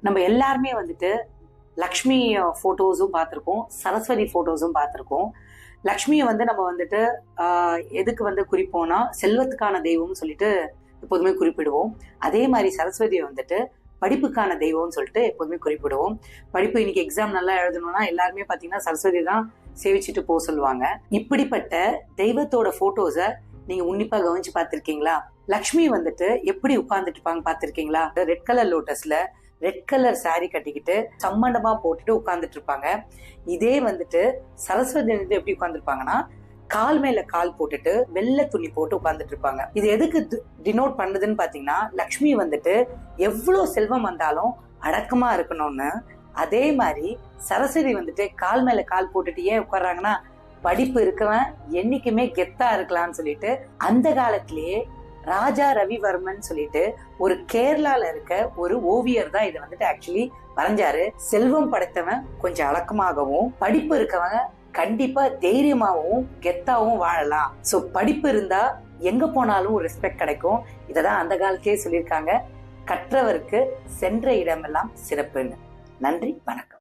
நம்ம எல்லாருமே வந்துட்டு லக்ஷ்மி ஃபோட்டோஸும் பார்த்துருக்கோம், சரஸ்வதி ஃபோட்டோஸும் பார்த்துருக்கோம். லக்ஷ்மியை வந்து நம்ம வந்துட்டு எதுக்கு வந்து குறிப்போம்னா செல்வத்துக்கான தெய்வம்னு சொல்லிட்டு எப்போதுமே குறிப்பிடுவோம். அதே மாதிரி சரஸ்வதியை வந்துட்டு படிப்புக்கான தெய்வம்னு சொல்லிட்டு எப்போதுமே குறிப்பிடுவோம். படிப்பு இன்னைக்கு எக்ஸாம் நல்லா எழுதணும்னா எல்லாருமே பார்த்தீங்கன்னா சரஸ்வதி தான் சேவிச்சுட்டு போக சொல்லுவாங்க. இப்படிப்பட்ட தெய்வத்தோட ஃபோட்டோஸை நீங்க உன்னிப்பா கவனிச்சு பார்த்திருக்கீங்களா? லக்ஷ்மி வந்துட்டு எப்படி உட்கார்ந்துட்டு இருப்பாங்க பார்த்திருக்கீங்களா? ரெட் கலர் லோட்டஸ்ல ரெட் கலர் சாரி கட்டிக்கிட்டு சம்மண்டமா போட்டுட்டு உட்கார்ந்துட்டு இருப்பாங்க. இதே வந்துட்டு சரஸ்வதி வந்து எப்படி உட்கார்ந்துருப்பாங்கன்னா கால் மேல கால் போட்டுட்டு வெள்ளை துணி போட்டு உட்கார்ந்துட்டு இருப்பாங்க. இது எதுக்கு டினோட் பண்ணுதுன்னு பாத்தீங்கன்னா லக்ஷ்மி வந்துட்டு எவ்வளவு செல்வம் வந்தாலும் அடக்கமா இருக்கணும்னு. அதே மாதிரி சரஸ்வதி வந்துட்டு கால் மேல கால் போட்டுட்டு ஏன் உட்கார்றாங்கன்னா படிப்பு இருக்கவன் என்னைக்குமே கெத்தா இருக்கலாம்னு சொல்லிட்டு அந்த காலத்திலேயே ராஜா ரவிவர்மன் சொல்லிட்டு ஒரு கேரளால இருக்க ஒரு ஓவியர் தான் இதை வந்துட்டு ஆக்சுவலி வரைஞ்சாரு. செல்வம் படைத்தவன் கொஞ்சம் அடக்கமாகவும் படிப்பு இருக்கவங்க கண்டிப்பா தைரியமாகவும் கெத்தாவும் வாழலாம். சோ படிப்பு இருந்தா எங்க போனாலும் ஒரு ரெஸ்பெக்ட் கிடைக்கும். இததான் அந்த காலத்திலேயே சொல்லியிருக்காங்க, கற்றவருக்கு சென்ற இடமெல்லாம் சிறப்புன்னு. நன்றி, வணக்கம்.